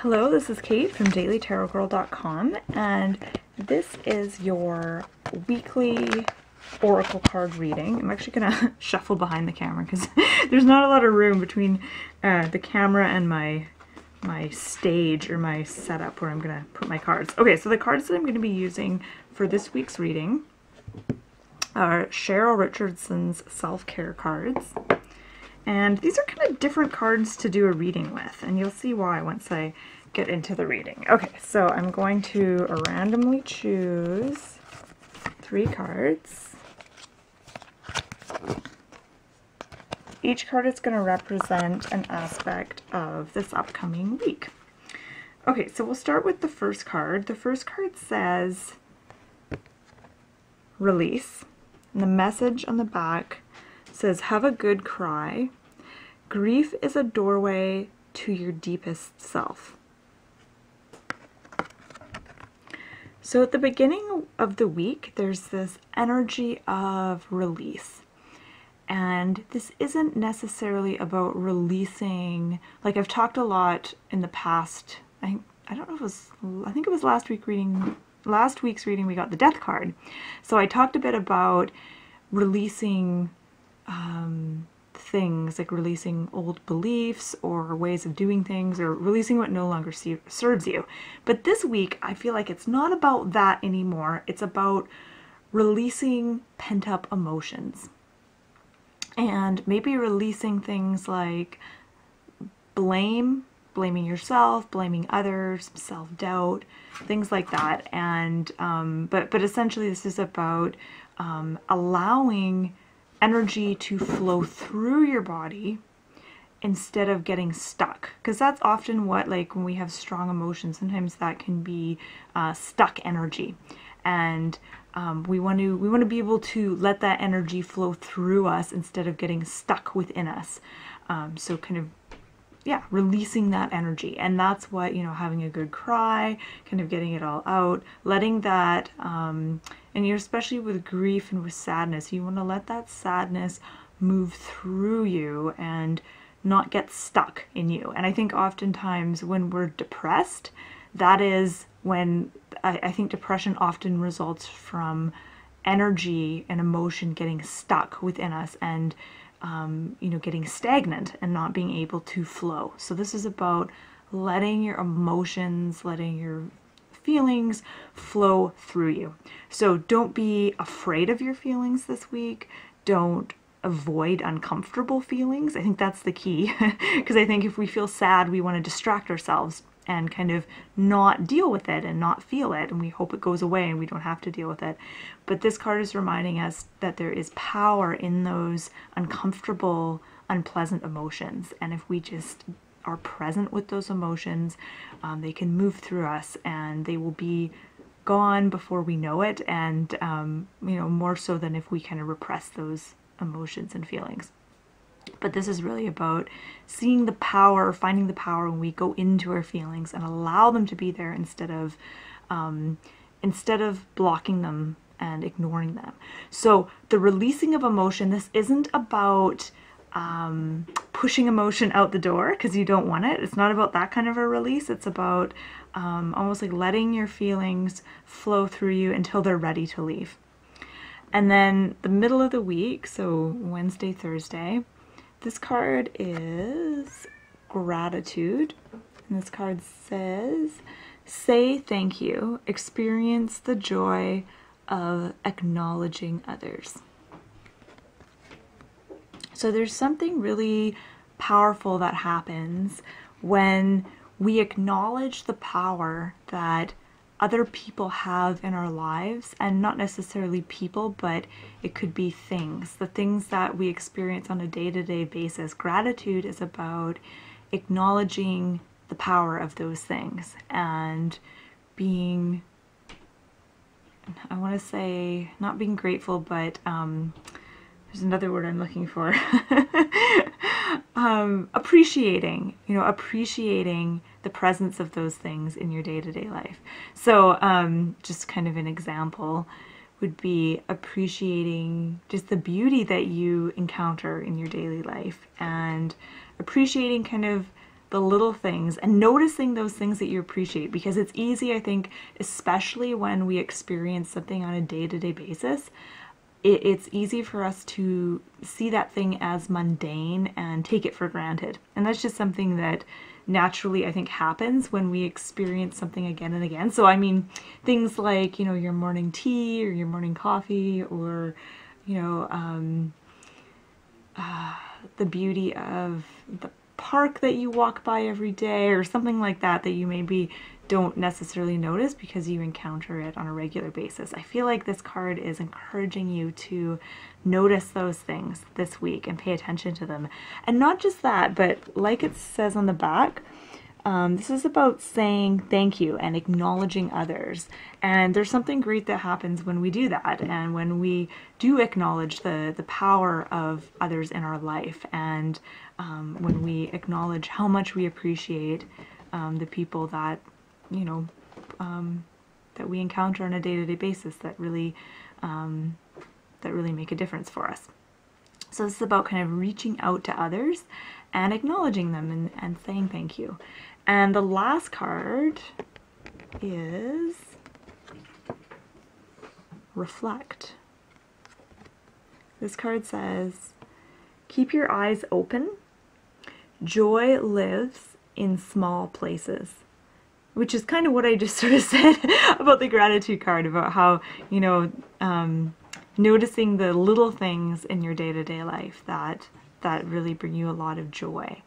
Hello, this is Kate from dailytarotgirl.com, and this is your weekly oracle card reading. I'm actually going to shuffle behind the camera because there's not a lot of room between the camera and my stage or my setup where I'm going to put my cards. Okay, so the cards that I'm going to be using for this week's reading are Cheryl Richardson's self-care cards. And these are kind of different cards to do a reading with, and you'll see why once I get into the reading. Okay, so I'm going to randomly choose 3 cards. Each card is going to represent an aspect of this upcoming week. Okay, so we'll start with the first card. The first card says release, and the message on the back says, have a good cry. Grief is a doorway to your deepest self. So at the beginning of the week, there's this energy of release. And this isn't necessarily about releasing, like I've talked a lot in the past, I don't know if it was, I think it was last week's reading we got the death card. So I talked a bit about releasing things, like releasing old beliefs or ways of doing things, or releasing what no longer serves you. But this week, I feel like it's not about that anymore. It's about releasing pent-up emotions. And maybe releasing things like blaming yourself, blaming others, self-doubt, things like that. And but essentially this is about allowing energy to flow through your body instead of getting stuck, because that's often what, like when we have strong emotions, sometimes that can be stuck energy, and we want to be able to let that energy flow through us instead of getting stuck within us. So kind of, yeah, releasing that energy. And that's what, you know, having a good cry, kind of getting it all out, letting that, and you're especially with grief and with sadness, you want to let that sadness move through you and not get stuck in you. And I think oftentimes when we're depressed, that is when I think depression often results from energy and emotion getting stuck within us and you know, getting stagnant and not being able to flow. So this is about letting your emotions, letting your feelings flow through you. So don't be afraid of your feelings this week. Don't avoid uncomfortable feelings. I think that's the key, because I think if we feel sad, we want to distract ourselves and kind of not deal with it and not feel it, and we hope it goes away and we don't have to deal with it. But this card is reminding us that there is power in those uncomfortable, unpleasant emotions, and if we just are present with those emotions, they can move through us and they will be gone before we know it, and you know, more so than if we kind of repress those emotions and feelings. But this is really about seeing the power, finding the power when we go into our feelings and allow them to be there instead of blocking them and ignoring them. So the releasing of emotion, this isn't about pushing emotion out the door because you don't want it. It's not about that kind of a release. It's about almost like letting your feelings flow through you until they're ready to leave. And then the middle of the week, so Wednesday, Thursday, this card is gratitude. And this card says, say thank you. Experience the joy of acknowledging others. So there's something really powerful that happens when we acknowledge the power that other people have in our lives, and not necessarily people, but it could be things, the things that we experience on a day-to-day basis. Gratitude is about acknowledging the power of those things and being, I want to say, not being grateful, but there's another word I'm looking for. Appreciating, you know, appreciating the presence of those things in your day-to-day life. So just kind of an example would be appreciating just the beauty that you encounter in your daily life, and appreciating kind of the little things and noticing those things that you appreciate, because it's easy, I think, especially when we experience something on a day-to-day basis, it's easy for us to see that thing as mundane and take it for granted. And that's just something that naturally, I think, happens when we experience something again and again. So I mean, things like, you know, your morning tea or your morning coffee, or, you know, the beauty of the park that you walk by every day, or something like that, that you maybe don't necessarily notice because you encounter it on a regular basis. I feel like this card is encouraging you to notice those things this week and pay attention to them. And not just that, but like it says on the back, this is about saying thank you and acknowledging others. And there's something great that happens when we do that, and when we do acknowledge the power of others in our life, and when we acknowledge how much we appreciate the people that, you know, that we encounter on a day-to-day basis, that really make a difference for us. So this is about kind of reaching out to others and acknowledging them and saying thank you. And the last card is Reflect. This card says, keep your eyes open. Joy lives in small places. Which is kind of what I just sort of said about the gratitude card, about how, you know, noticing the little things in your day-to-day life that really bring you a lot of joy.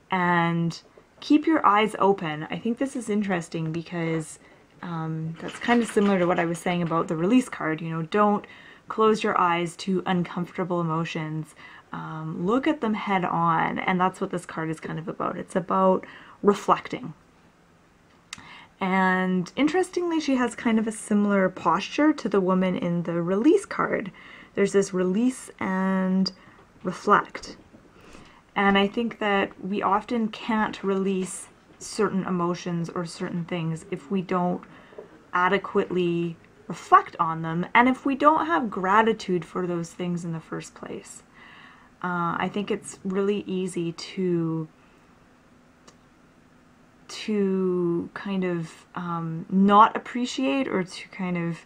And keep your eyes open. I think this is interesting because that's kind of similar to what I was saying about the release card. You know, don't close your eyes to uncomfortable emotions. Look at them head on. And that's what this card is kind of about. It's about reflecting. And interestingly, she has kind of a similar posture to the woman in the release card. There's this release and reflect. And I think that we often can't release certain emotions or certain things if we don't adequately reflect on them, and if we don't have gratitude for those things in the first place. I think it's really easy to kind of not appreciate, or to kind of,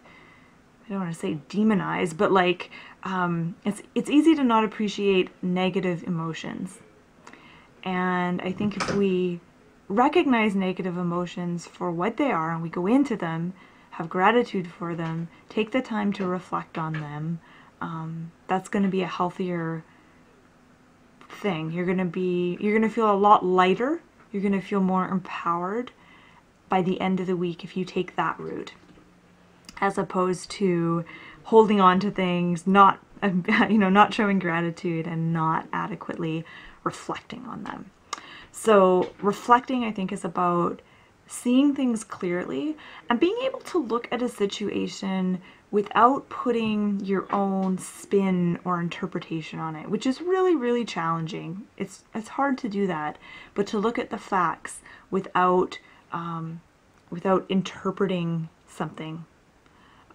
I don't want to say demonize, but like it's easy to not appreciate negative emotions. And I think if we recognize negative emotions for what they are and we go into them, have gratitude for them, take the time to reflect on them, that's going to be a healthier thing. You're going to feel a lot lighter. You're going to feel more empowered by the end of the week if you take that route, as opposed to holding on to things, not not showing gratitude and not adequately reflecting on them. So reflecting, I think, is about seeing things clearly and being able to look at a situation without putting your own spin or interpretation on it, which is really, really challenging. It's hard to do that, but to look at the facts without interpreting something,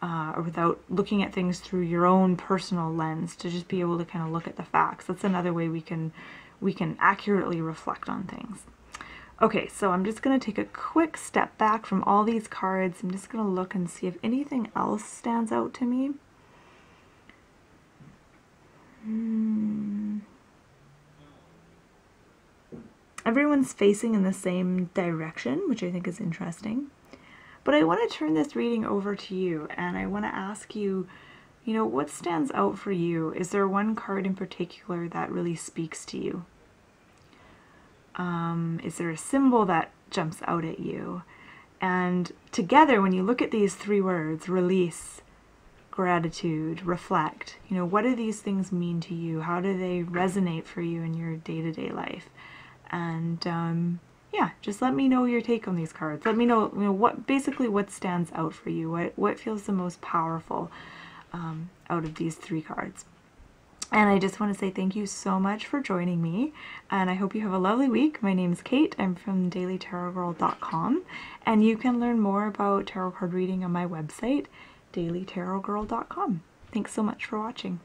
or without looking at things through your own personal lens, to just be able to kind of look at the facts. That's another way we can accurately reflect on things. Okay, so I'm just going to take a quick step back from all these cards. I'm just going to look and see if anything else stands out to me. Everyone's facing in the same direction, which I think is interesting. But I want to turn this reading over to you, and I want to ask you, what stands out for you? Is there one card in particular that really speaks to you? Is there a symbol that jumps out at you? And together, when you look at these three words, release, gratitude, reflect, what do these things mean to you? How do they resonate for you in your day-to-day life? And yeah, just let me know your take on these cards. Let me know, what stands out for you. What feels the most powerful out of these three cards. And I just want to say thank you so much for joining me, and I hope you have a lovely week. My name is Kate. I'm from dailytarotgirl.com, and you can learn more about tarot card reading on my website, dailytarotgirl.com. Thanks so much for watching.